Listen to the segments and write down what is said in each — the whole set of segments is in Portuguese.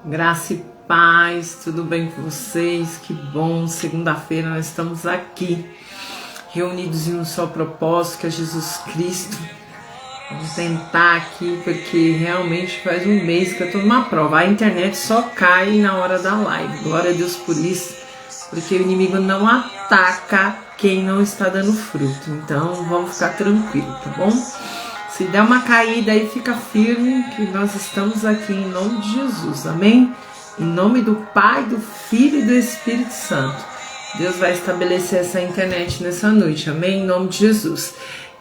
Graça e paz, tudo bem com vocês? Que bom, segunda-feira nós estamos aqui, reunidos em um só propósito, que é Jesus Cristo. Vamos tentar aqui, porque realmente faz um mês que eu estou numa prova. A internet só cai na hora da live, glória a Deus por isso, porque o inimigo não ataca quem não está dando fruto. Então vamos ficar tranquilo, tá bom? Se der uma caída aí, fica firme, que nós estamos aqui em nome de Jesus, amém? Em nome do Pai, do Filho e do Espírito Santo. Deus vai estabelecer essa internet nessa noite, amém? Em nome de Jesus.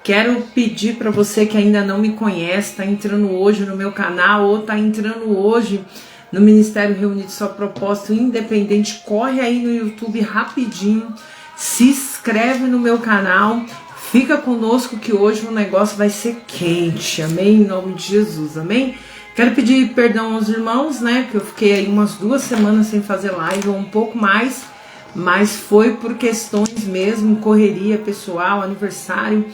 Quero pedir para você que ainda não me conhece, está entrando hoje no meu canal ou está entrando hoje no Ministério Reunido Só Propósito Independente, corre aí no YouTube rapidinho, se inscreve no meu canal. Fica conosco que hoje o negócio vai ser quente, amém? Em nome de Jesus, amém? Quero pedir perdão aos irmãos, né? Que eu fiquei aí umas 2 semanas sem fazer live, ou um pouco mais, mas foi por questões mesmo, correria pessoal, aniversário.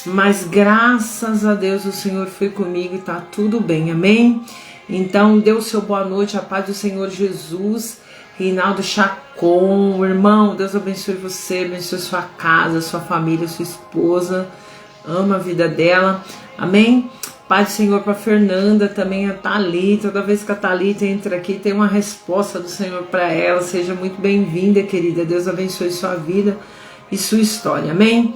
Mas graças a Deus o Senhor foi comigo e tá tudo bem, amém? Então dê o seu boa noite, a paz do Senhor Jesus. Reinaldo Chacon, irmão, Deus abençoe você, abençoe sua casa, sua família, sua esposa, ama a vida dela, amém? Pai do Senhor para Fernanda, também a Thalita, toda vez que a Thalita entra aqui tem uma resposta do Senhor para ela, seja muito bem-vinda, querida, Deus abençoe sua vida e sua história, amém?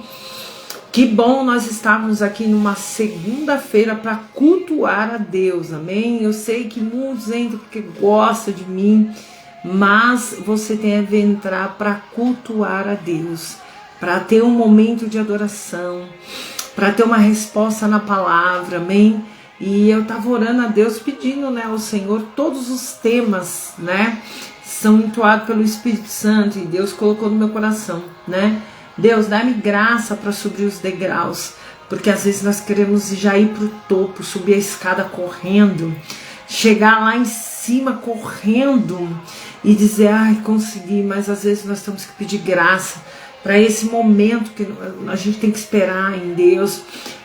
Que bom nós estarmos aqui numa segunda-feira para cultuar a Deus, amém? Eu sei que muitos entram porque gostam de mim, mas você deve entrar para cultuar a Deus, para ter um momento de adoração, para ter uma resposta na palavra, amém? E eu estava orando a Deus, pedindo, né, ao Senhor, todos os temas, né, são entoados pelo Espírito Santo, e Deus colocou no meu coração, né? Deus, dá-me graça para subir os degraus, porque às vezes nós queremos já ir para o topo, subir a escada correndo, chegar lá em cima correndo e dizer, ai, consegui, mas às vezes nós temos que pedir graça para esse momento que a gente tem que esperar em Deus,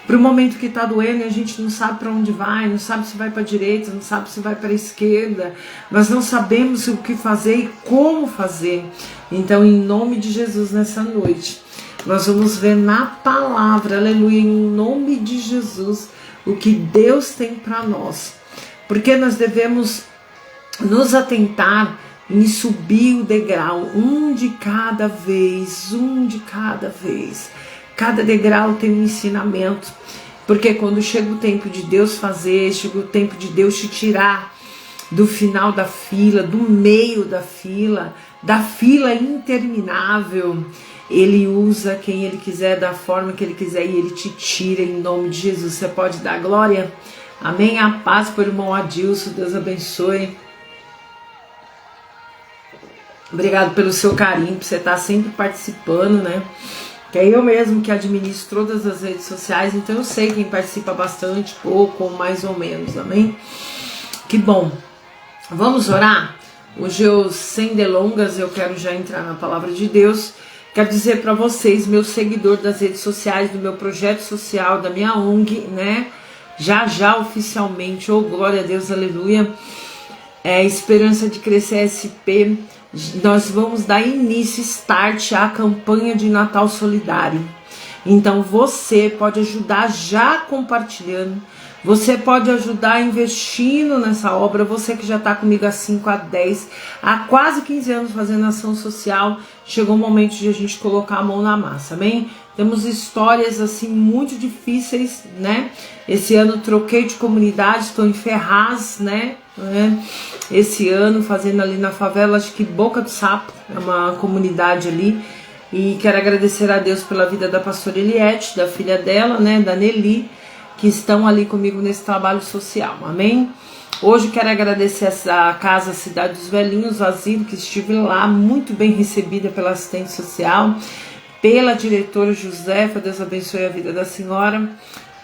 para o momento que está doendo e a gente não sabe para onde vai, não sabe se vai para a direita, não sabe se vai para a esquerda, nós não sabemos o que fazer e como fazer. Então, em nome de Jesus, nessa noite, nós vamos ver na palavra, aleluia, em nome de Jesus, o que Deus tem para nós, porque nós devemos nos atentar em subir o degrau, um de cada vez, cada degrau tem um ensinamento, porque quando chega o tempo de Deus fazer, chega o tempo de Deus te tirar do final da fila, do meio da fila interminável, Ele usa quem Ele quiser, da forma que Ele quiser, e Ele te tira em nome de Jesus. Você pode dar glória? Amém? A paz para o irmão Adilson, Deus abençoe. Obrigado pelo seu carinho, por você estar sempre participando, né? Que é eu mesmo que administro todas as redes sociais, então eu sei quem participa bastante, pouco ou mais ou menos, amém? Que bom. Vamos orar? Hoje sem delongas, eu quero já entrar na palavra de Deus. Quero dizer para vocês, meu seguidor das redes sociais, do meu projeto social, da minha ONG, né? Já oficialmente, oh glória a Deus, aleluia. Esperança de Crescer SP, nós vamos dar início, start à campanha de Natal Solidário. Então você pode ajudar já compartilhando, você pode ajudar investindo nessa obra, você que já está comigo há 5, há 10, há quase 15 anos fazendo ação social, chegou o momento de a gente colocar a mão na massa, amém? Temos histórias assim muito difíceis, né? Esse ano troquei de comunidade, estou em Ferraz, né? Esse ano fazendo ali na favela, acho que Boca do Sapo, é uma comunidade ali. E quero agradecer a Deus pela vida da pastora Eliette, da filha dela, né? Da Nelly, que estão ali comigo nesse trabalho social, amém? Hoje quero agradecer a Casa Cidade dos Velhinhos, o asilo, que estive lá, muito bem recebida pela assistente social, pela diretora Josefa, Deus abençoe a vida da senhora,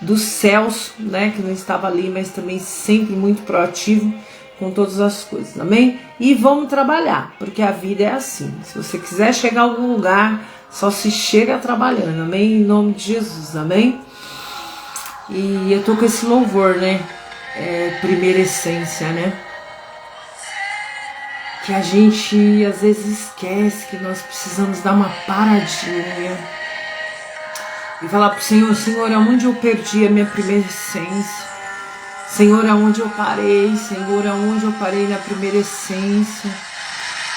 do Celso, né, que não estava ali, mas também sempre muito proativo com todas as coisas, amém? E vamos trabalhar, porque a vida é assim, se você quiser chegar a algum lugar, só se chega trabalhando, amém? Em nome de Jesus, amém? E eu tô com esse louvor, né, primeira essência, né? que a gente às vezes esquece que nós precisamos dar uma paradinha e falar pro Senhor: Senhor, aonde eu perdi a minha primeira essência? Senhor, aonde eu parei? Senhor, aonde eu parei na primeira essência?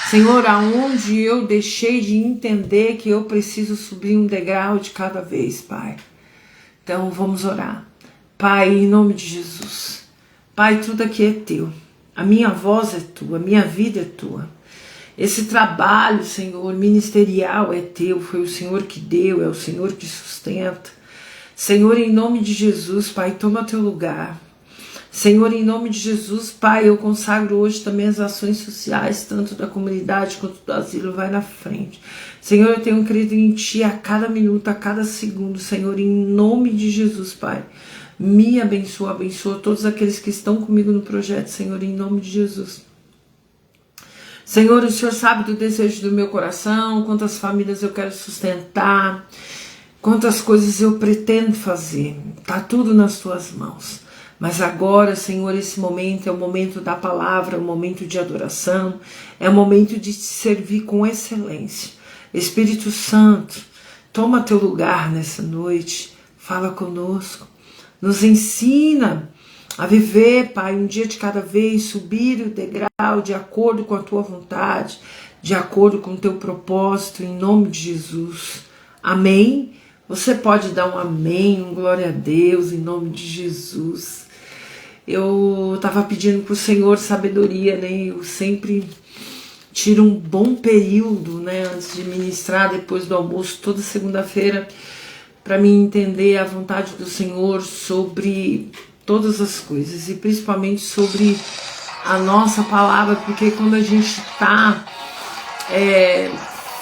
Senhor, aonde eu deixei de entender que eu preciso subir um degrau de cada vez, Pai? Então vamos orar. Pai, em nome de Jesus. Pai, tudo aqui é teu. A minha voz é tua, a minha vida é tua. Esse trabalho, Senhor, ministerial é teu, foi o Senhor que deu, é o Senhor que sustenta. Senhor, em nome de Jesus, Pai, toma teu lugar. Senhor, em nome de Jesus, Pai, eu consagro hoje também as ações sociais, tanto da comunidade quanto do asilo, vai na frente. Senhor, eu tenho crido em Ti a cada minuto, a cada segundo, Senhor, em nome de Jesus, Pai. Me abençoa, abençoa todos aqueles que estão comigo no projeto, Senhor, em nome de Jesus. Senhor, o Senhor sabe do desejo do meu coração, quantas famílias eu quero sustentar, quantas coisas eu pretendo fazer. Tá tudo nas Tuas mãos. Mas agora, Senhor, esse momento é o momento da palavra, é o momento de adoração, é o momento de Te servir com excelência. Espírito Santo, toma Teu lugar nessa noite, fala conosco. Nos ensina a viver, Pai, um dia de cada vez, subir o degrau de acordo com a Tua vontade, de acordo com o Teu propósito, em nome de Jesus. Amém? Você pode dar um amém, um glória a Deus, em nome de Jesus. Eu estava pedindo para o Senhor sabedoria, né? Eu sempre tiro um bom período, né, antes de ministrar, depois do almoço, toda segunda-feira, para mim entender a vontade do Senhor sobre todas as coisas e principalmente sobre a nossa palavra, porque quando a gente está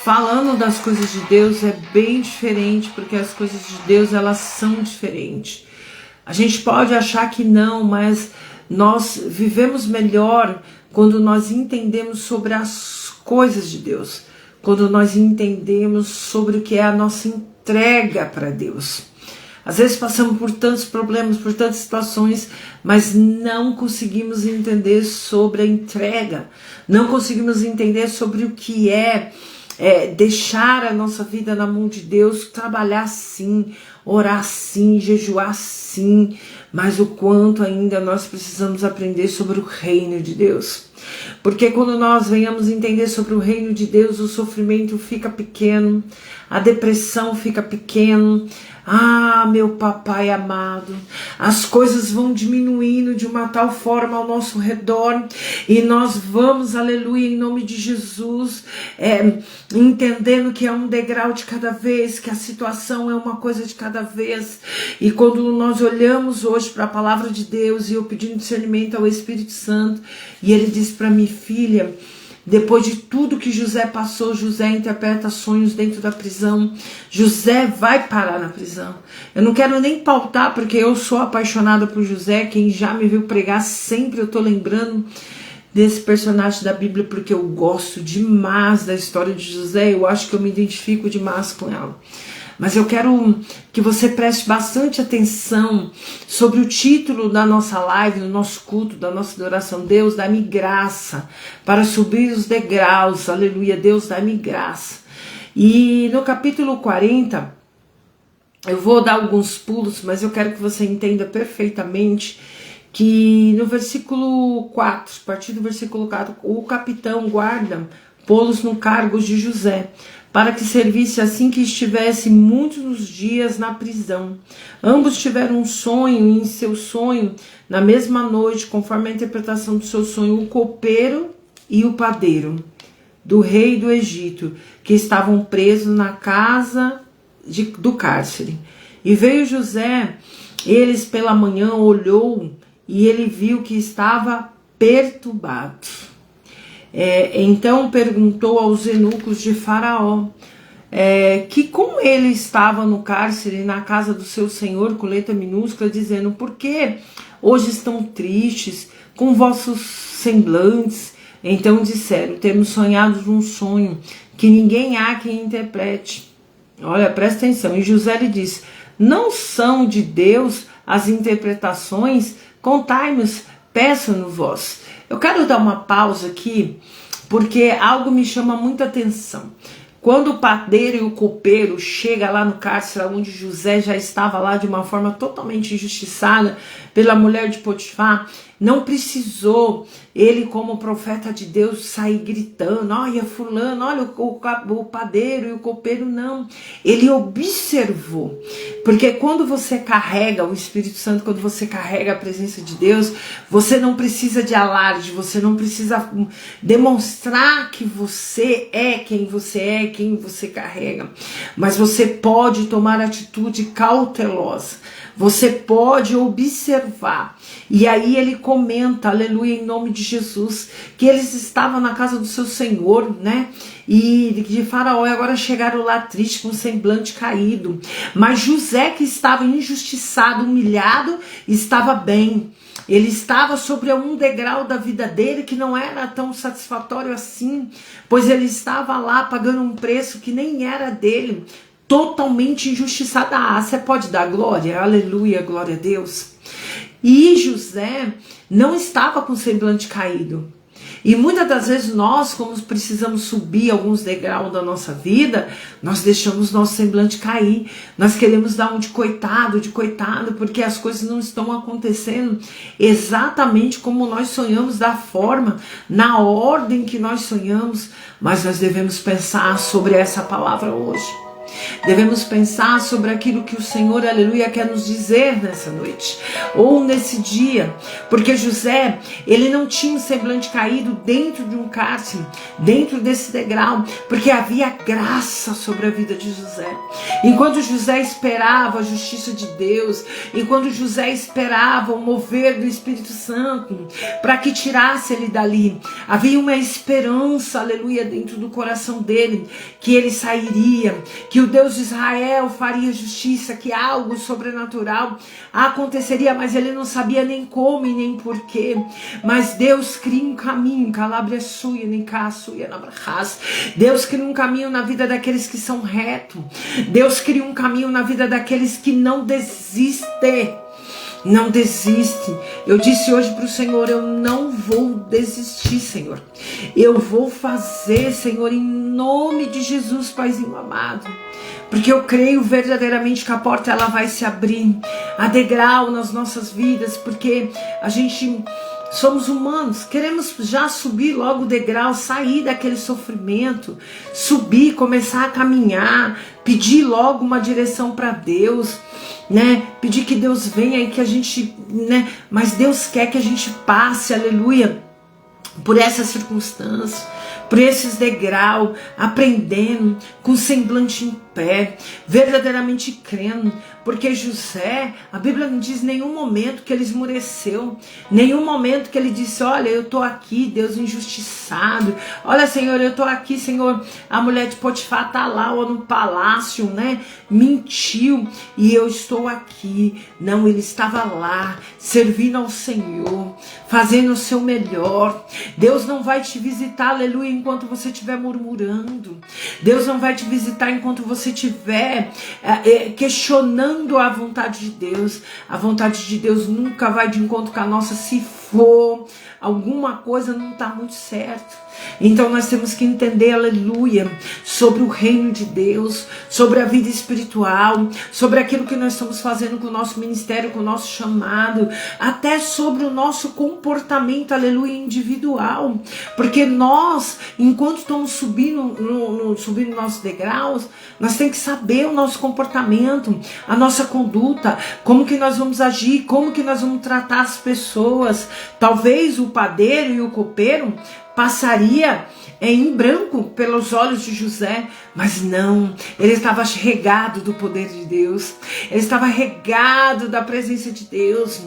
falando das coisas de Deus é bem diferente, porque as coisas de Deus elas são diferentes. A gente pode achar que não, mas nós vivemos melhor quando nós entendemos sobre as coisas de Deus, quando nós entendemos sobre o que é a nossa entrega para Deus. Às vezes passamos por tantos problemas, por tantas situações, mas não conseguimos entender sobre a entrega, não conseguimos entender sobre o que é deixar a nossa vida na mão de Deus, trabalhar sim, orar sim, jejuar sim, mas o quanto ainda nós precisamos aprender sobre o reino de Deus. Porque quando nós venhamos entender sobre o reino de Deus, o sofrimento fica pequeno, a depressão fica pequeno. Ah, meu papai amado, as coisas vão diminuindo de uma tal forma ao nosso redor e nós vamos, aleluia, em nome de Jesus, entendendo que é um degrau de cada vez, que a situação é uma coisa de cada vez. E quando nós olhamos hoje para a palavra de Deus e eu pedindo discernimento ao Espírito Santo, e ele diz para mim: filha, depois de tudo que José passou, José interpreta sonhos dentro da prisão. José vai parar na prisão. Eu não quero nem pautar, porque eu sou apaixonada por José. Quem já me viu pregar, sempre eu estou lembrando desse personagem da Bíblia, porque eu gosto demais da história de José. Eu acho que eu me identifico demais com ela. Mas eu quero que você preste bastante atenção sobre o título da nossa live, do nosso culto, da nossa adoração. Deus, dá-me graça para subir os degraus. Aleluia, Deus, dá-me graça. E no capítulo 40, eu vou dar alguns pulos, mas eu quero que você entenda perfeitamente que no versículo 4, a partir do versículo 4, o capitão guarda pô-los no cargo de José, para que servisse assim que estivesse muitos dias na prisão. Ambos tiveram um sonho, e em seu sonho, na mesma noite, conforme a interpretação do seu sonho, o copeiro e o padeiro do rei do Egito, que estavam presos na casa do cárcere. E veio José, eles pela manhã olhou, e ele viu que estava perturbado. Então perguntou aos eunucos de Faraó, que com ele estava no cárcere, na casa do seu senhor, com letra minúscula, dizendo: por que hoje estão tristes com vossos semblantes? Então disseram: temos sonhado um sonho, que ninguém há quem interprete. Olha, presta atenção. E José lhe disse: não são de Deus as interpretações? Contai-nos, peçam-no vós. Eu quero dar uma pausa aqui, porque algo me chama muita atenção. Quando o padeiro e o copeiro chegam lá no cárcere, onde José já estava lá de uma forma totalmente injustiçada pela mulher de Potifar, não precisou ele, como profeta de Deus, sair gritando, olha fulano, olha o padeiro e o copeiro, não. Ele observou, porque quando você carrega o Espírito Santo, quando você carrega a presença de Deus, você não precisa de alarde, você não precisa demonstrar que você é, quem você carrega, mas você pode tomar atitude cautelosa, você pode observar. E aí ele comenta, aleluia, em nome de Jesus, que eles estavam na casa do seu Senhor, né? E de Faraó, e agora chegaram lá tristes, com o semblante caído. Mas José, que estava injustiçado, humilhado, estava bem. Ele estava sobre um degrau da vida dele que não era tão satisfatório assim, pois ele estava lá pagando um preço que nem era dele, totalmente injustiçado. Ah, você pode dar glória? Aleluia, glória a Deus. E José não estava com o semblante caído. E muitas das vezes nós, como precisamos subir alguns degraus da nossa vida, nós deixamos nosso semblante cair. Nós queremos dar um de coitado, porque as coisas não estão acontecendo exatamente como nós sonhamos, da forma, na ordem que nós sonhamos. Mas nós devemos pensar sobre essa palavra hoje. Devemos pensar sobre aquilo que o Senhor, aleluia, quer nos dizer nessa noite, ou nesse dia, porque José, ele não tinha um semblante caído dentro de um cárcere, dentro desse degrau, porque havia graça sobre a vida de José. Enquanto José esperava a justiça de Deus, enquanto José esperava o mover do Espírito Santo, para que tirasse ele dali, havia uma esperança, aleluia, dentro do coração dele, que ele sairia, que o Deus de Israel faria justiça, que algo sobrenatural aconteceria, mas ele não sabia nem como e nem porquê. Mas Deus cria um caminho, Deus cria um caminho na vida daqueles que são retos. Deus cria um caminho na vida daqueles que não desistem. Não desiste. Eu disse hoje para o Senhor, eu não vou desistir, Senhor. Eu vou fazer, Senhor, em nome de Jesus, Paizinho amado. Porque eu creio verdadeiramente que a porta ela vai se abrir a degrau nas nossas vidas, porque a gente somos humanos, queremos já subir logo o degrau, sair daquele sofrimento, subir, começar a caminhar, pedir logo uma direção para Deus, né? Pedir que Deus venha e que a gente, né? Mas Deus quer que a gente passe, aleluia, por essas circunstâncias, por esses degraus, aprendendo, com semblante em pé, verdadeiramente crendo, porque José, a Bíblia não diz em nenhum momento que ele esmureceu, nenhum momento que ele disse, olha, eu estou aqui, Deus injustiçado, olha, Senhor, eu estou aqui, Senhor, a mulher de Potifar está lá, ou no palácio, né, mentiu, e eu estou aqui. Não, ele estava lá, servindo ao Senhor, fazendo o seu melhor. Deus não vai te visitar, aleluia, enquanto você estiver murmurando. Deus não vai te visitar enquanto você estiver questionando a vontade de Deus. A vontade de Deus nunca vai de encontro com a nossa, se for alguma coisa não está muito certo. Então nós temos que entender, aleluia, sobre o reino de Deus, sobre a vida espiritual, sobre aquilo que nós estamos fazendo com o nosso ministério, com o nosso chamado, até sobre o nosso comportamento, aleluia, individual. Porque nós, enquanto estamos subindo subindo nossos degraus, nós temos que saber o nosso comportamento, a nossa conduta, como que nós vamos agir, como que nós vamos tratar as pessoas. Talvez o padeiro e o copeiro passaria em branco pelos olhos de José, mas não, ele estava regado do poder de Deus, ele estava regado da presença de Deus,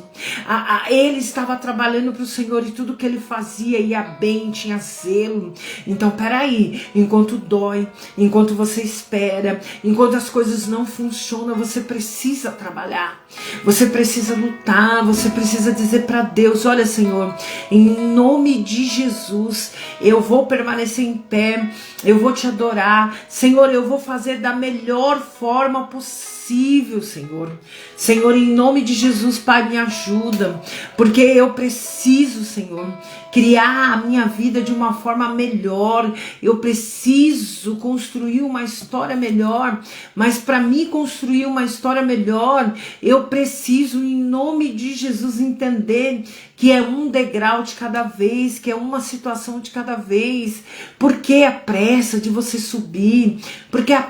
ele estava trabalhando para o Senhor e tudo que ele fazia ia bem, tinha zelo. Então peraí, enquanto dói, enquanto você espera, enquanto as coisas não funcionam, você precisa trabalhar, você precisa lutar, você precisa dizer para Deus, olha, Senhor, em nome de Jesus, eu vou permanecer em pé, eu vou te adorar, Senhor, eu vou fazer da melhor forma possível. impossível, Senhor. Senhor, em nome de Jesus, Pai, me ajuda, porque eu preciso, Senhor, criar a minha vida de uma forma melhor. Eu preciso construir uma história melhor, mas para mim construir uma história melhor, eu preciso, em nome de Jesus, entender que é um degrau de cada vez, que é uma situação de cada vez. Porque a pressa de você subir, porque a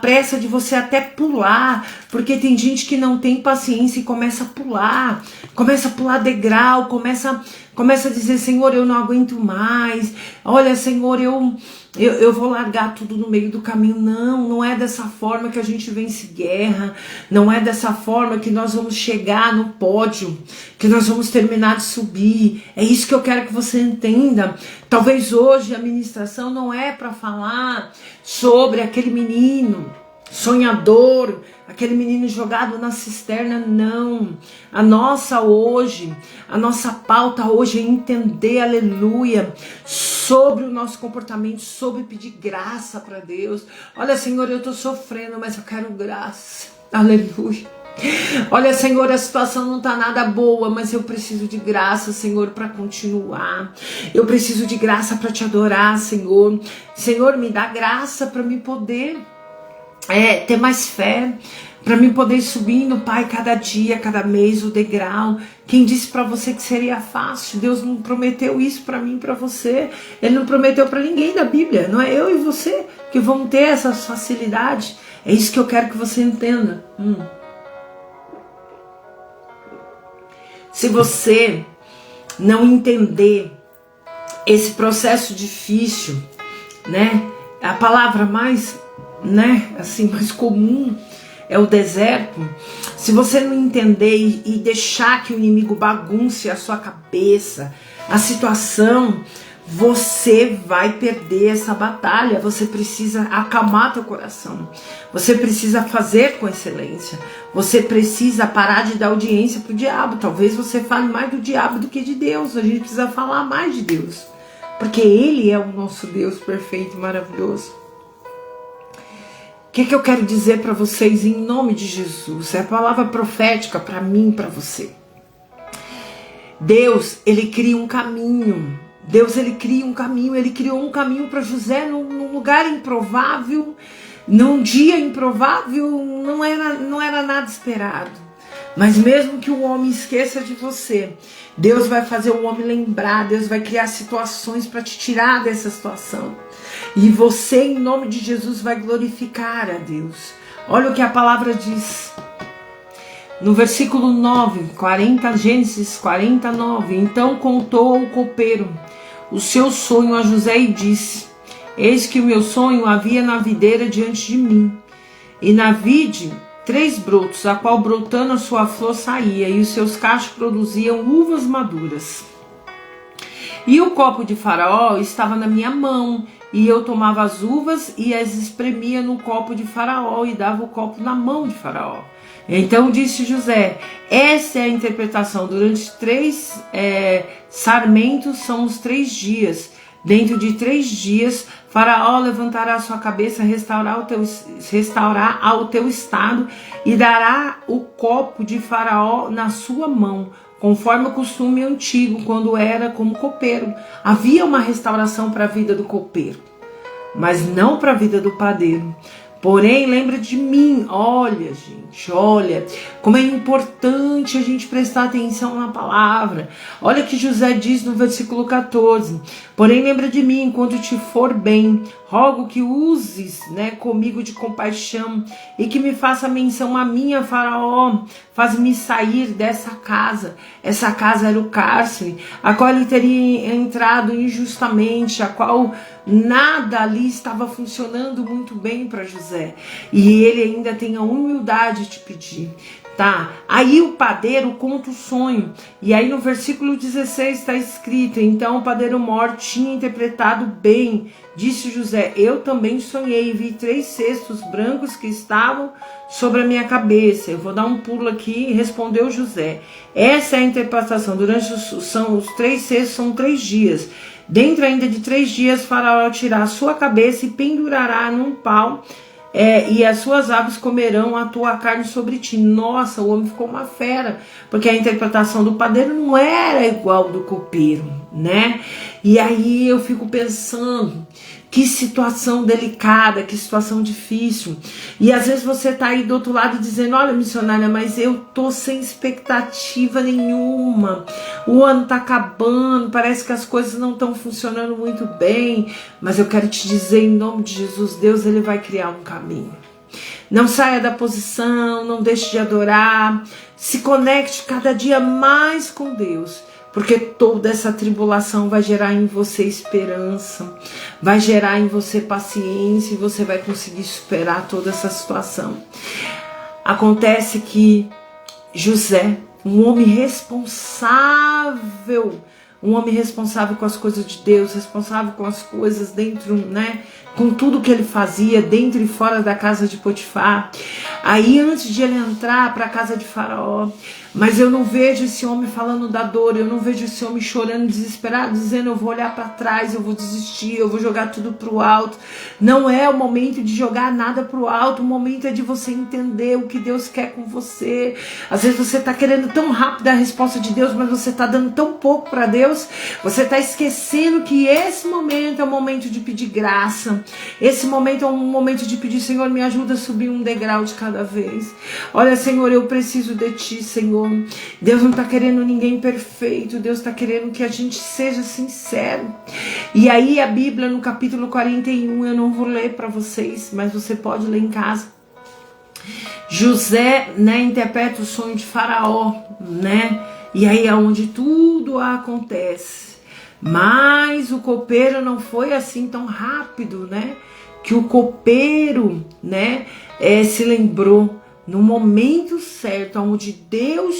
pressa de você até pular, porque tem gente que não tem paciência e começa a pular degrau, começa a dizer, Senhor, eu não aguento mais, olha, Senhor, eu vou largar tudo no meio do caminho. Não é dessa forma que a gente vence guerra, não é dessa forma que nós vamos chegar no pódio, que nós vamos terminar de subir. É isso que eu quero que você entenda. Talvez hoje a ministração não é para falar sobre aquele menino sonhador, aquele menino jogado na cisterna, não. A nossa pauta hoje é entender, aleluia, sobre o nosso comportamento, sobre pedir graça para Deus. Olha, Senhor, eu estou sofrendo, mas eu quero graça, aleluia. Olha, Senhor, a situação não está nada boa, mas eu preciso de graça, Senhor, para continuar. Eu preciso de graça para te adorar, Senhor. Senhor, me dá graça para me poder ter mais fé, para mim poder ir subindo, Pai, cada dia, cada mês, o degrau. Quem disse para você que seria fácil? Deus não prometeu isso para mim, para você. Ele não prometeu para ninguém da Bíblia. Não é eu e você que vão ter essa facilidade. É isso que eu quero que você entenda. Se você não entender esse processo difícil, né? A palavra mais mais comum é o deserto. Se você não entender e deixar que o inimigo bagunce a sua cabeça, a situação, você vai perder essa batalha. Você precisa acalmar teu coração. Você precisa fazer com excelência. Você precisa parar de dar audiência pro diabo. Talvez você fale mais do diabo do que de Deus. A gente precisa falar mais de Deus, porque Ele é o nosso Deus perfeito e maravilhoso. O que eu quero dizer para vocês em nome de Jesus? É a palavra profética para mim e para você. Deus, Ele cria um caminho. Deus, Ele cria um caminho. Ele criou um caminho para José num lugar improvável, num dia improvável, não era nada esperado. Mas mesmo que o homem esqueça de você, Deus vai fazer o homem lembrar. Deus vai criar situações para te tirar dessa situação. E você, em nome de Jesus, vai glorificar a Deus. Olha o que a palavra diz. No versículo 9, Gênesis 49. Então contou o copeiro o seu sonho a José e disse: eis que o meu sonho havia na videira diante de mim. E na vide 3 brotos, a qual brotando a sua flor saía, e os seus cachos produziam uvas maduras. E o copo de Faraó estava na minha mão, e eu tomava as uvas e as espremia no copo de Faraó, e dava o copo na mão de Faraó. Então disse José: essa é a interpretação. Durante 3 sarmentos são os 3 dias. Dentro de 3 dias, Faraó levantará a sua cabeça, restaurar ao teu estado, e dará o copo de Faraó na sua mão, conforme o costume antigo, quando era como copeiro. Havia uma restauração para a vida do copeiro, mas não para a vida do padeiro. Porém, lembra de mim. Olha, gente, olha como é importante a gente prestar atenção na palavra. Olha o que José diz no versículo 14. Porém, lembra de mim enquanto te for bem. Rogo que uses comigo de compaixão e que me faça menção a minha, Faraó. Faz-me sair dessa casa. Essa casa era o cárcere, a qual ele teria entrado injustamente, a qual nada ali estava funcionando muito bem para José. E ele ainda tem a humildade de pedir. Tá? Aí o padeiro conta o sonho. E aí no versículo 16 está escrito: então o padeiro mor tinha interpretado bem. Disse José: eu também sonhei e vi 3 cestos brancos que estavam sobre a minha cabeça. Eu vou dar um pulo aqui. Respondeu José: essa é a interpretação. Os 3 cestos são 3 dias. Dentro ainda de 3 dias, Faraó tirará a sua cabeça e pendurará num pau e as suas aves comerão a tua carne sobre ti. Nossa, o homem ficou uma fera, porque a interpretação do padeiro não era igual do copeiro, né? E aí eu fico pensando, que situação delicada, que situação difícil. E às vezes você tá aí do outro lado dizendo, olha, missionária, mas eu tô sem expectativa nenhuma. O ano tá acabando, parece que as coisas não estão funcionando muito bem. Mas eu quero te dizer, em nome de Jesus, Deus, ele vai criar um caminho. Não saia da posição, não deixe de adorar. Se conecte cada dia mais com Deus. Porque toda essa tribulação vai gerar em você esperança, vai gerar em você paciência e você vai conseguir superar toda essa situação. Acontece que José, um homem responsável com as coisas de Deus, responsável com as coisas dentro, né? Com tudo que ele fazia dentro e fora da casa de Potifar. Aí antes de ele entrar para a casa de Faraó, mas eu não vejo esse homem falando da dor, eu não vejo esse homem chorando desesperado, dizendo eu vou olhar para trás, eu vou desistir, eu vou jogar tudo pro alto. Não é o momento de jogar nada pro alto, o momento é de você entender o que Deus quer com você. Às vezes você tá querendo tão rápido a resposta de Deus, mas você tá dando tão pouco para Deus, você tá esquecendo que esse momento é o momento de pedir graça. Esse momento é um momento de pedir, Senhor, me ajuda a subir um degrau de cada vez. Olha, Senhor, eu preciso de Ti, Senhor. Deus não está querendo ninguém perfeito, Deus está querendo que a gente seja sincero. E aí a Bíblia no capítulo 41, eu não vou ler para vocês, mas você pode ler em casa. José, né, interpreta o sonho de Faraó, né? E aí é onde tudo acontece. Mas o copeiro não foi assim tão rápido, né? Que o copeiro, né, se lembrou no momento certo, onde Deus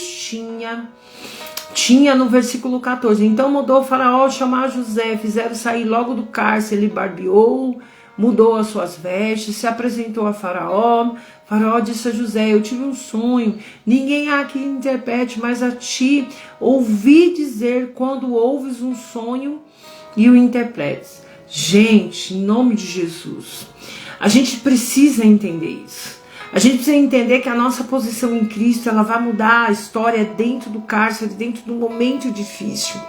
tinha no versículo 14. Então mudou o Faraó chamar José, fizeram sair logo do cárcere, ele barbeou, mudou as suas vestes, se apresentou a Faraó. Faraó disse a José, eu tive um sonho, ninguém há que interprete, mas a ti ouvi dizer quando ouves um sonho e o interpretes. Gente, em nome de Jesus, a gente precisa entender isso. A gente precisa entender que a nossa posição em Cristo, ela vai mudar a história dentro do cárcere, dentro do momento difícil.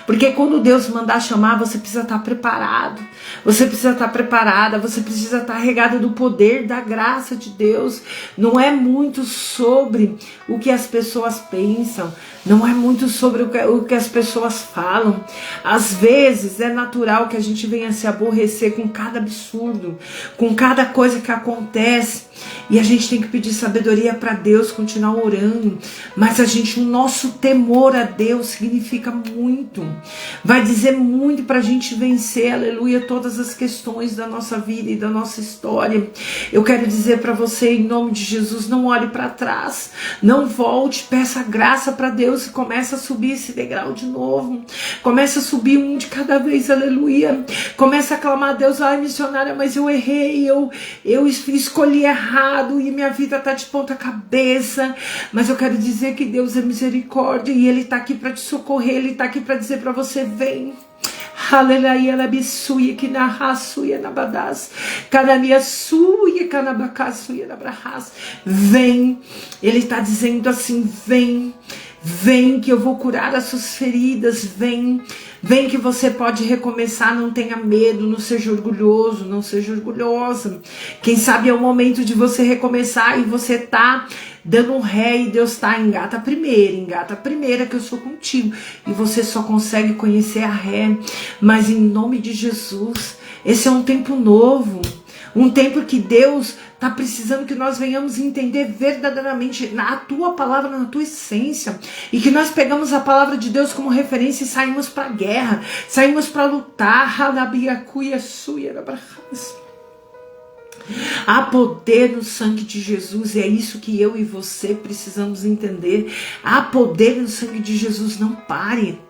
Porque quando Deus mandar chamar, você precisa estar preparado. Você precisa estar preparada, você precisa estar regada do poder, da graça de Deus. Não é muito sobre o que as pessoas pensam. Não é muito sobre o que as pessoas falam. Às vezes é natural que a gente venha se aborrecer com cada absurdo, com cada coisa que acontece. E a gente tem que pedir sabedoria para Deus, continuar orando. Mas o nosso temor a Deus significa muito. Vai dizer muito para a gente vencer, aleluia, todas as questões da nossa vida e da nossa história. Eu quero dizer para você, em nome de Jesus, não olhe para trás. Não volte, peça graça para Deus e comece a subir esse degrau de novo. Comece a subir um de cada vez, aleluia. Comece a clamar a Deus, ai missionária, mas eu errei, eu escolhi errado e minha vida tá de ponta cabeça. Mas eu quero dizer que Deus é misericórdia e Ele tá aqui para te socorrer, Ele tá aqui para dizer para você, vem. Aleluia, ela bisuia que na raçuia na badas, canania suia canabacasuia na brahas. Vem, Ele está dizendo assim, vem. Vem que eu vou curar as suas feridas, vem que você pode recomeçar, não tenha medo, não seja orgulhoso, não seja orgulhosa. Quem sabe é o momento de você recomeçar e você tá dando um ré e Deus tá, engata a primeira que eu sou contigo. E você só consegue conhecer a ré, mas em nome de Jesus, esse é um tempo novo. Um tempo que Deus está precisando que nós venhamos entender verdadeiramente na tua palavra, na tua essência. E que nós pegamos a palavra de Deus como referência e saímos para a guerra. Saímos para lutar. Há poder no sangue de Jesus. E é isso que eu e você precisamos entender. Há poder no sangue de Jesus. Não pare.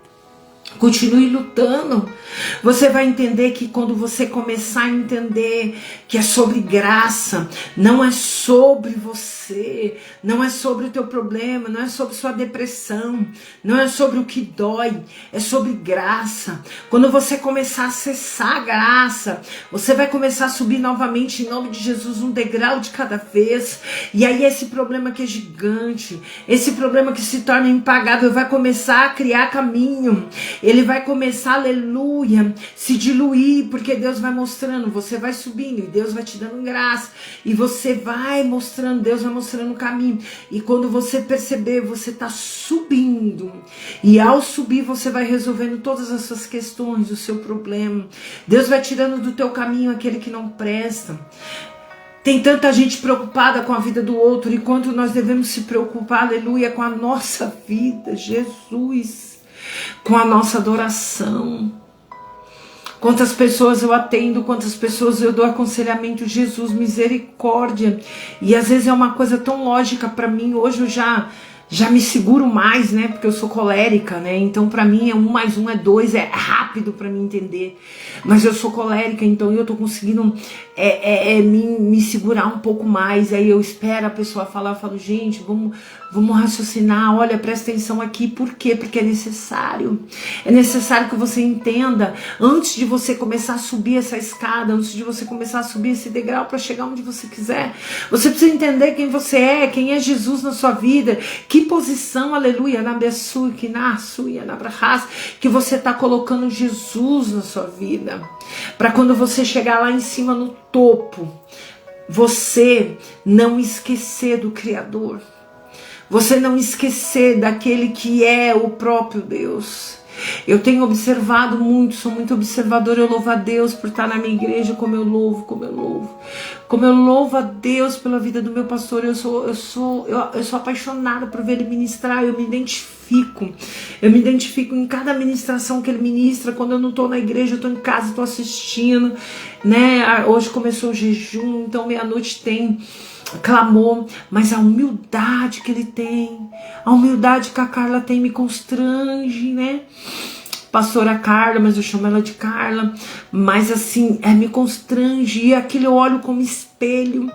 Continue lutando. Você vai entender que quando você começar a entender que é sobre graça, não é sobre você, não é sobre o teu problema, não é sobre sua depressão, não é sobre o que dói, é sobre graça. Quando você começar a acessar a graça, você vai começar a subir novamente em nome de Jesus, um degrau de cada vez. E aí esse problema que é gigante, esse problema que se torna impagável, vai começar a criar caminho. Ele vai começar, aleluia, se diluir, porque Deus vai mostrando, você vai subindo e Deus vai te dando graça, e você vai mostrando, Deus vai mostrando o caminho, e quando você perceber, você está subindo, e ao subir você vai resolvendo todas as suas questões, o seu problema. Deus vai tirando do teu caminho aquele que não presta. Tem tanta gente preocupada com a vida do outro, enquanto nós devemos se preocupar, aleluia, com a nossa vida, Jesus, com a nossa adoração. Quantas pessoas eu atendo, quantas pessoas eu dou aconselhamento, Jesus, misericórdia. E às vezes é uma coisa tão lógica para mim, hoje eu já me seguro mais, né, porque eu sou colérica, né, então pra mim 1 mais 1 é 2, é rápido pra mim entender, mas eu sou colérica, então eu tô conseguindo me segurar um pouco mais, aí eu espero a pessoa falar, eu falo, gente, vamos raciocinar, olha, presta atenção aqui, por quê? Porque é necessário que você entenda, antes de você começar a subir essa escada, antes de você começar a subir esse degrau para chegar onde você quiser, você precisa entender quem você é, quem é Jesus na sua vida, que posição, aleluia, na Bessu, que na Suia, na Brahas, que você está colocando Jesus na sua vida, para quando você chegar lá em cima no topo, você não esquecer do Criador, você não esquecer daquele que é o próprio Deus. Eu tenho observado muito, sou muito observadora, eu louvo a Deus por estar na minha igreja, como eu louvo a Deus pela vida do meu pastor. Eu sou apaixonada por ver ele ministrar, eu me identifico em cada ministração que ele ministra. Quando eu não estou na igreja, eu estou em casa, estou assistindo, né? Hoje começou o jejum, então meia-noite tem clamor, mas a humildade que ele tem, a humildade que a Carla tem me constrange, né? Pastora Carla, mas eu chamo ela de Carla, mas assim, me constrange, e aquilo eu olho como espelho,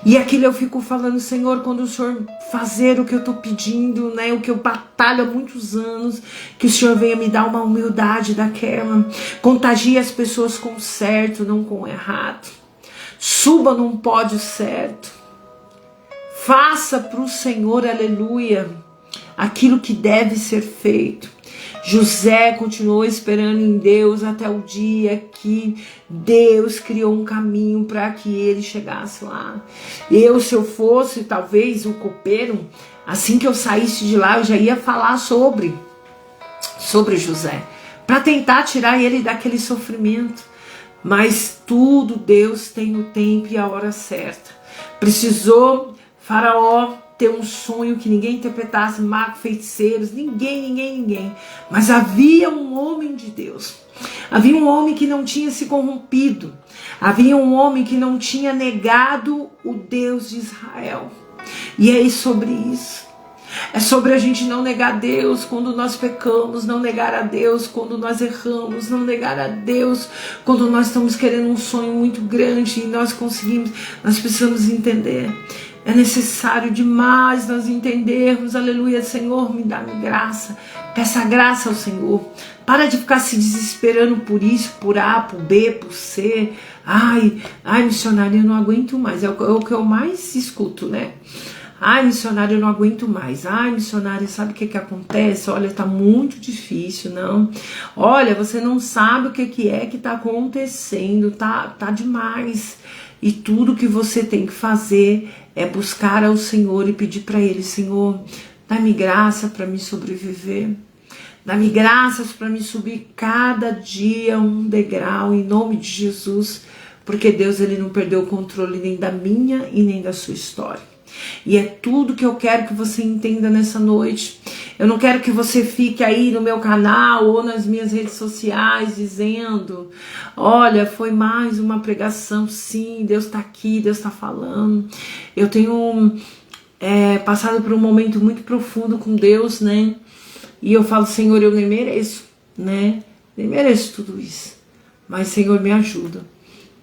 e aquilo eu fico falando, Senhor, quando o Senhor fazer o que eu tô pedindo, né, o que eu batalho há muitos anos, que o Senhor venha me dar uma humildade daquela, contagie as pessoas com o certo, não com o errado, suba num pódio certo, faça para o Senhor, aleluia, aquilo que deve ser feito. José continuou esperando em Deus até o dia que Deus criou um caminho para que ele chegasse lá. Se eu fosse talvez o copeiro, assim que eu saísse de lá, eu já ia falar sobre José, para tentar tirar ele daquele sofrimento. Mas tudo Deus tem o tempo e a hora certa. Precisou Faraó ter um sonho que ninguém interpretasse, magos, feiticeiros, ninguém. Mas havia um homem de Deus. Havia um homem que não tinha se corrompido. Havia um homem que não tinha negado o Deus de Israel. E é sobre isso. É sobre a gente não negar Deus quando nós pecamos, não negar a Deus quando nós erramos, não negar a Deus quando nós estamos querendo um sonho muito grande e nós precisamos entender. É necessário demais nós entendermos, aleluia, Senhor, me dá graça, peça graça ao Senhor, para de ficar se desesperando por isso, por A, por B, por C, ai, missionário, eu não aguento mais, é o que eu mais escuto, né? Ai, missionário, eu não aguento mais. Ai, missionário, sabe o que acontece? Olha, tá muito difícil, não. Olha, você não sabe o que é que tá acontecendo, tá demais. E tudo que você tem que fazer é buscar ao Senhor e pedir para Ele, Senhor, dá-me graça para me sobreviver. Dá-me graças para me subir cada dia um degrau, em nome de Jesus. Porque Deus, Ele não perdeu o controle nem da minha e nem da sua história. E é tudo que eu quero que você entenda nessa noite. Eu não quero que você fique aí no meu canal ou nas minhas redes sociais dizendo, olha, foi mais uma pregação, sim, Deus está aqui, Deus está falando. Eu tenho passado por um momento muito profundo com Deus, né? E eu falo, Senhor, eu nem mereço. né? Nem mereço tudo isso. Mas, Senhor, me ajuda.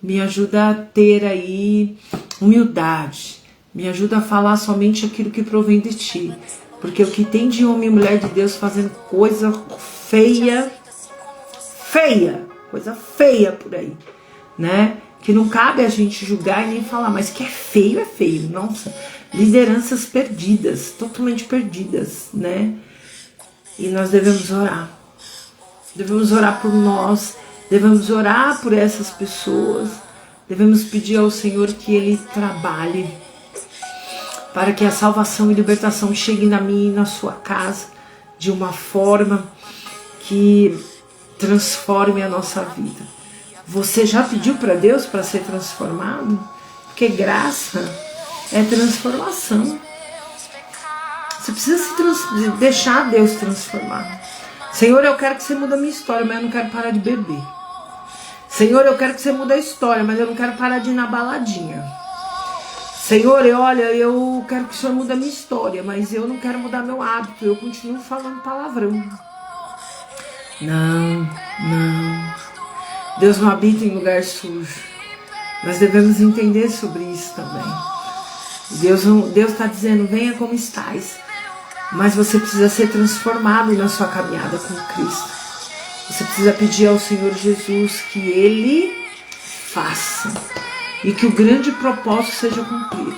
Me ajuda a ter aí humildade. Me ajuda a falar somente aquilo que provém de Ti. Porque o que tem de homem e mulher de Deus fazendo coisa feia, coisa feia por aí, né? Que não cabe a gente julgar e nem falar, mas que é feio, nossa. Lideranças perdidas, totalmente perdidas, né? E nós devemos orar. Devemos orar por nós, devemos orar por essas pessoas, devemos pedir ao Senhor que Ele trabalhe para que a salvação e libertação chegue na minha e na sua casa de uma forma que transforme a nossa vida. Você já pediu para Deus para ser transformado? Porque graça é transformação. Você precisa deixar Deus transformar. Senhor, eu quero que você mude a minha história, mas eu não quero parar de beber. Senhor, eu quero que você mude a história, mas eu não quero parar de ir na baladinha. Senhor, eu quero que o Senhor mude a minha história, mas eu não quero mudar meu hábito, eu continuo falando palavrão. Não. Deus não habita em lugar sujo. Nós devemos entender sobre isso também. Deus está dizendo, venha como estás. Mas você precisa ser transformado na sua caminhada com Cristo. Você precisa pedir ao Senhor Jesus que Ele faça. E que o grande propósito seja cumprido.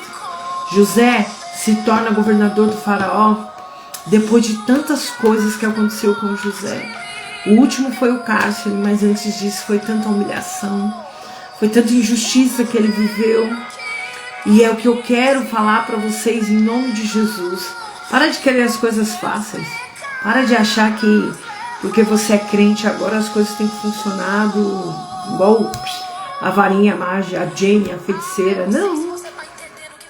José se torna governador do faraó depois de tantas coisas que aconteceu com José. O último foi o cárcere, mas antes disso foi tanta humilhação, foi tanta injustiça que ele viveu. E é o que eu quero falar para vocês em nome de Jesus. Para de querer as coisas fáceis. Para de achar que porque você é crente agora as coisas têm funcionado igual a varinha mágica, a Jane, a feiticeira. Não.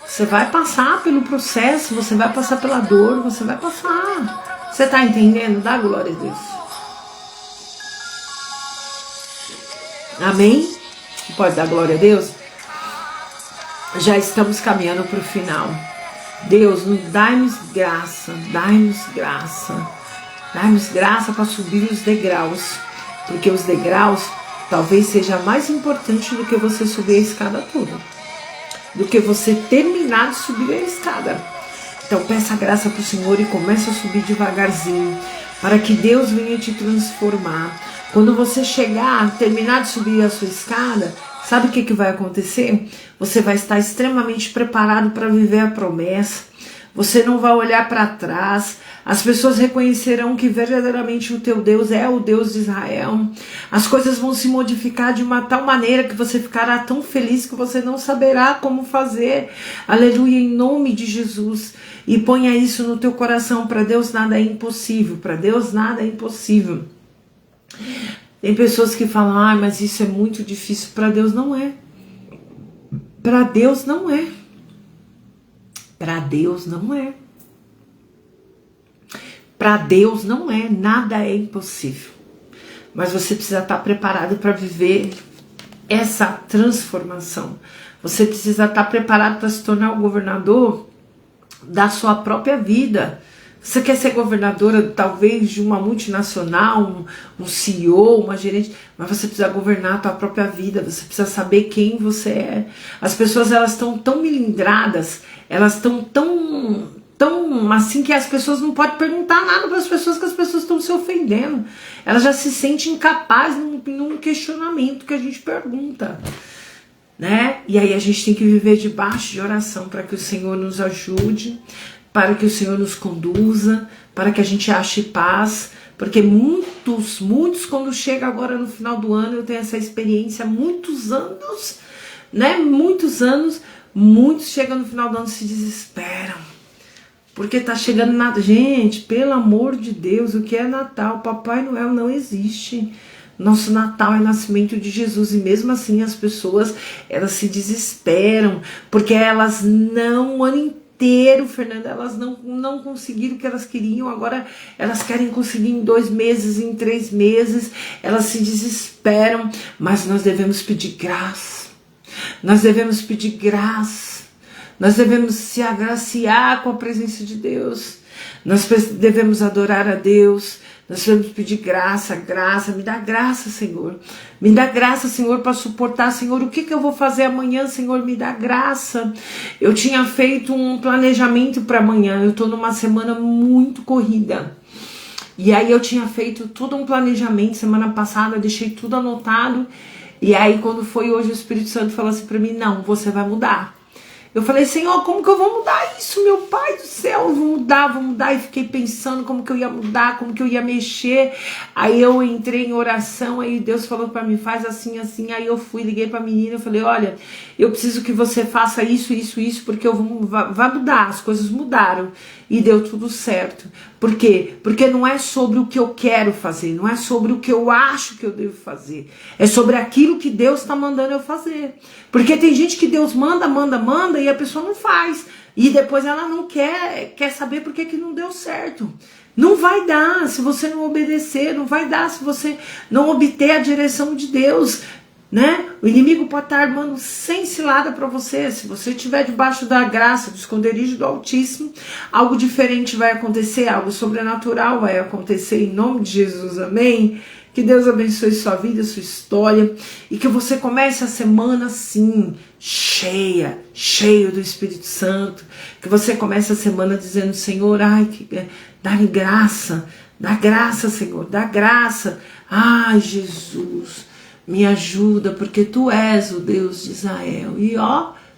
Você vai passar pelo processo, você vai passar pela dor, você vai passar. Você está entendendo? Dá glória a Deus. Amém? Pode dar glória a Deus? Já estamos caminhando para o final. Deus, dai-nos graça, dai-nos graça. Dai-nos graça para subir os degraus. Porque os degraus talvez seja mais importante do que você subir a escada toda. Do que você terminar de subir a escada. Então peça graça para o Senhor e comece a subir devagarzinho. Para que Deus venha te transformar. Quando você chegar, terminar de subir a sua escada, sabe o que vai acontecer? Você vai estar extremamente preparado para viver a promessa. Você não vai olhar para trás. As pessoas reconhecerão que verdadeiramente o teu Deus é o Deus de Israel. As coisas vão se modificar de uma tal maneira que você ficará tão feliz que você não saberá como fazer. Aleluia, em nome de Jesus. E ponha isso no teu coração. Para Deus nada é impossível. Para Deus nada é impossível. Tem pessoas que falam, mas isso é muito difícil. Para Deus não é. Para Deus não é. Para Deus não é. Para Deus não é. Nada é impossível. Mas você precisa estar preparado para viver essa transformação. Você precisa estar preparado para se tornar o governador da sua própria vida. Você quer ser governadora talvez de uma multinacional, um CEO, uma gerente, mas você precisa governar a tua própria vida, você precisa saber quem você é. As pessoas elas estão tão melindradas, elas estão tão assim que as pessoas não podem perguntar nada para as pessoas que as pessoas estão se ofendendo. Elas já se sentem incapazes num questionamento que a gente pergunta. Né? E aí a gente tem que viver debaixo de oração para que o Senhor nos ajude, para que o Senhor nos conduza, para que a gente ache paz, porque muitos quando chega agora no final do ano, eu tenho essa experiência há muitos anos, né? Muitos chegam no final do ano e se desesperam, porque tá chegando nada. Gente, pelo amor de Deus, o que é Natal? Papai Noel não existe. Nosso Natal é o nascimento de Jesus e mesmo assim as pessoas, elas se desesperam, porque elas não, o ano inteiro, Fernanda, elas não conseguiram o que elas queriam, agora elas querem conseguir em 2 meses, em 3 meses, elas se desesperam, mas nós devemos pedir graça, nós devemos pedir graça, nós devemos se agraciar com a presença de Deus, nós devemos adorar a Deus, Nós precisamos pedir graça, me dá graça, Senhor. Me dá graça, Senhor, para suportar, Senhor, o que eu vou fazer amanhã, Senhor, me dá graça. Eu tinha feito um planejamento para amanhã, eu estou numa semana muito corrida. E aí eu tinha feito todo um planejamento, semana passada, deixei tudo anotado. E aí quando foi hoje, o Espírito Santo falou assim para mim, não, você vai mudar. Eu falei, Senhor, como que eu vou mudar isso, meu Pai do céu? Eu vou mudar. E fiquei pensando como que eu ia mudar, como que eu ia mexer. Aí eu entrei em oração, aí Deus falou para mim, faz assim, assim. Aí eu fui, liguei pra menina, eu falei, olha, eu preciso que você faça isso, porque vai mudar. As coisas mudaram e deu tudo certo. Por quê? Porque não é sobre o que eu quero fazer, não é sobre o que eu acho que eu devo fazer. É sobre aquilo que Deus está mandando eu fazer. Porque tem gente que Deus manda e a pessoa não faz. E depois ela não quer saber por que não deu certo. Não vai dar se você não obedecer, não vai dar se você não obter a direção de Deus, né? O inimigo pode estar armando 100 ciladas para você. Se você estiver debaixo da graça, do esconderijo do Altíssimo, algo diferente vai acontecer, algo sobrenatural vai acontecer em nome de Jesus, amém? Que Deus abençoe sua vida, sua história, e que você comece a semana assim, cheio do Espírito Santo, que você comece a semana dizendo, Senhor, dá-me graça, dá graça, Senhor, dá graça, ai Jesus, me ajuda, porque Tu és o Deus de Israel, e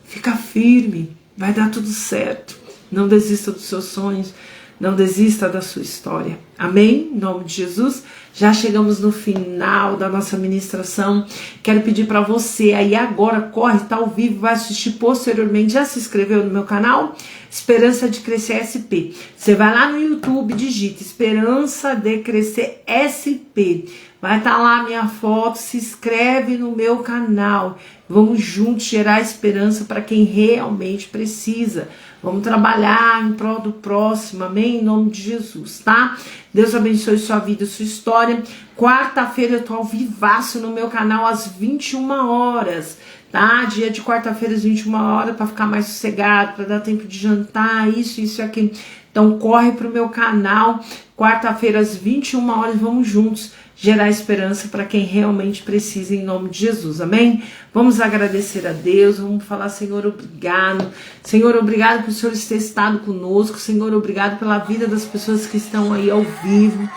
fica firme, vai dar tudo certo, não desista dos seus sonhos, não desista da sua história, amém? Em nome de Jesus. Já chegamos no final da nossa ministração. Quero pedir para você aí agora, corre, tá ao vivo, vai assistir posteriormente. Já se inscreveu no meu canal? Esperança de Crescer SP. Você vai lá no YouTube, digita Esperança de Crescer SP. Vai estar lá a minha foto, se inscreve no meu canal. Vamos juntos gerar esperança para quem realmente precisa. Vamos trabalhar em prol do próximo, amém? Em nome de Jesus, tá? Deus abençoe sua vida, sua história. Quarta-feira eu tô ao vivaço no meu canal às 21 horas, tá? Dia de quarta-feira às 21 horas para ficar mais sossegado, para dar tempo de jantar, isso e aquilo. Então corre pro meu canal, quarta-feira às 21 horas, vamos juntos gerar esperança para quem realmente precisa, em nome de Jesus, amém? Vamos agradecer a Deus, vamos falar, Senhor, obrigado. Senhor, obrigado por o Senhor ter estado conosco. Senhor, obrigado pela vida das pessoas que estão aí ao vivo,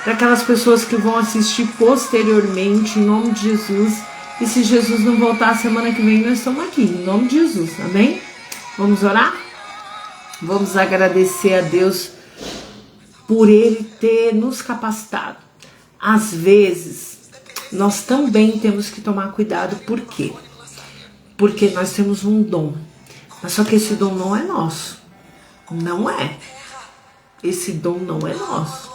para aquelas pessoas que vão assistir posteriormente, em nome de Jesus. E se Jesus não voltar a semana que vem, nós estamos aqui, em nome de Jesus, amém? Vamos orar? Vamos agradecer a Deus por Ele ter nos capacitado. Às vezes, nós também temos que tomar cuidado. Por quê? Porque nós temos um dom. Mas só que esse dom não é nosso. Não é. Esse dom não é nosso.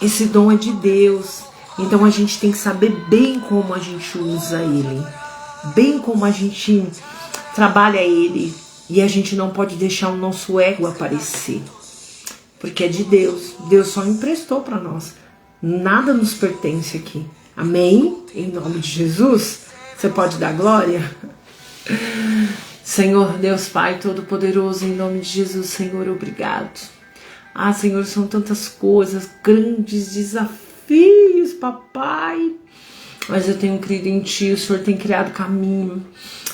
Esse dom é de Deus. Então a gente tem que saber bem como a gente usa ele. Bem como a gente trabalha ele. E a gente não pode deixar o nosso ego aparecer. Porque é de Deus. Deus só emprestou para nós. Nada nos pertence aqui. Amém? Em nome de Jesus. Você pode dar glória? Senhor Deus Pai Todo-Poderoso, em nome de Jesus, Senhor, obrigado. Senhor, são tantas coisas, grandes desafios, papai. Mas eu tenho crido em Ti, o Senhor tem criado caminho.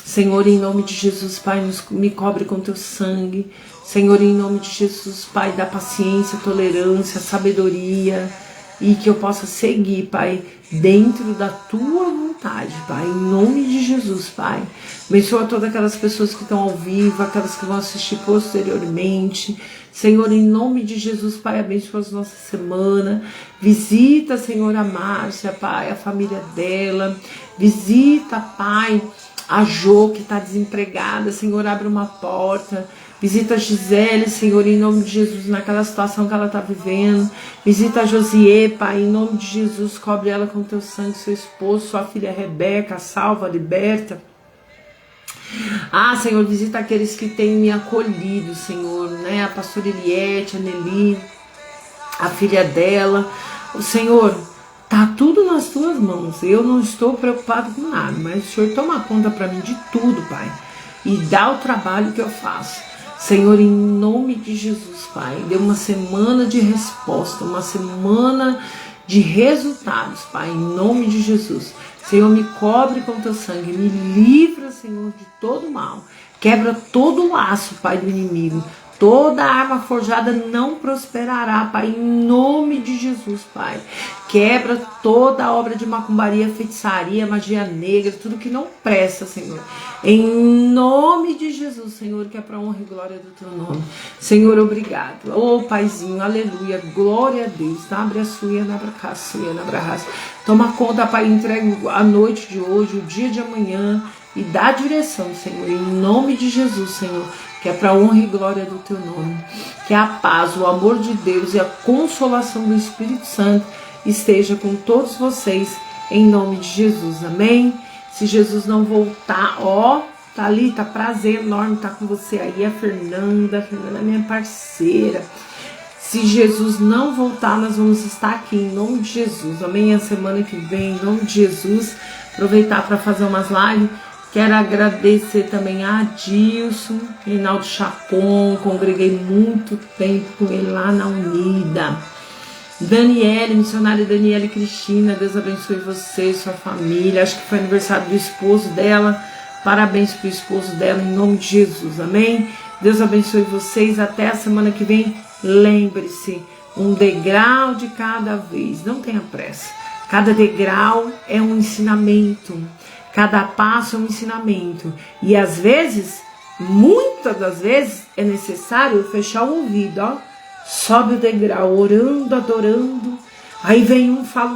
Senhor, em nome de Jesus, Pai, me cobre com Teu sangue. Senhor, em nome de Jesus, Pai, dá paciência, tolerância, sabedoria. E que eu possa seguir, Pai, dentro da Tua vontade, Pai, em nome de Jesus, Pai. Abençoa todas aquelas pessoas que estão ao vivo, aquelas que vão assistir posteriormente. Senhor, em nome de Jesus, Pai, abençoa a nossa semana. Visita, Senhor, a Márcia, Pai, a família dela. Visita, Pai, a Jo, que está desempregada. Senhor, abre uma porta. Visita a Gisele, Senhor, em nome de Jesus, naquela situação que ela está vivendo. Visita a Josiê, Pai, em nome de Jesus, cobre ela com Teu sangue, seu esposo, sua filha Rebeca, salva, liberta. Senhor, visita aqueles que têm me acolhido, Senhor, né? A pastora Eliette, a Nelly, a filha dela. Senhor, tá tudo nas Tuas mãos. Eu não estou preocupado com nada, mas o Senhor toma conta para mim de tudo, Pai. E dá o trabalho que eu faço. Senhor, em nome de Jesus, Pai, dê uma semana de resposta, uma semana de resultados, Pai, em nome de Jesus. Senhor, me cobre com teu sangue, me livra, Senhor, de todo mal. Quebra todo o laço, Pai, do inimigo. Toda arma forjada não prosperará, Pai, em nome de Jesus, Pai. Quebra toda obra de macumbaria, feitiçaria, magia negra, tudo que não presta, Senhor. Em nome de Jesus, Senhor, que é para honra e glória do teu nome. Senhor, obrigado. Ô, Paizinho, aleluia, glória a Deus. Abre a sua, na brahas. Toma conta, Pai, entrega a noite de hoje, o dia de amanhã, e dá direção, Senhor, em nome de Jesus, Senhor, que é para honra e glória do teu nome. Que a paz, o amor de Deus e a consolação do Espírito Santo esteja com todos vocês, em nome de Jesus, amém? Se Jesus não voltar, ó, tá ali, tá prazer enorme estar com você aí, a Fernanda é minha parceira. Se Jesus não voltar, nós vamos estar aqui, em nome de Jesus, amém? A semana que vem, em nome de Jesus, aproveitar para fazer umas lives. Quero agradecer também a Adilson, Reinaldo Chapon, congreguei muito tempo com ele lá na Unida. Daniele, missionária Daniele Cristina, Deus abençoe você e sua família. Acho que foi aniversário do esposo dela. Parabéns pro esposo dela, em nome de Jesus, amém? Deus abençoe vocês, até a semana que vem. Lembre-se, um degrau de cada vez, não tenha pressa. Cada degrau é um ensinamento. Cada passo é um ensinamento. E às vezes, muitas das vezes, é necessário fechar o ouvido, ó. Sobe o degrau, orando, adorando. Aí vem um, fala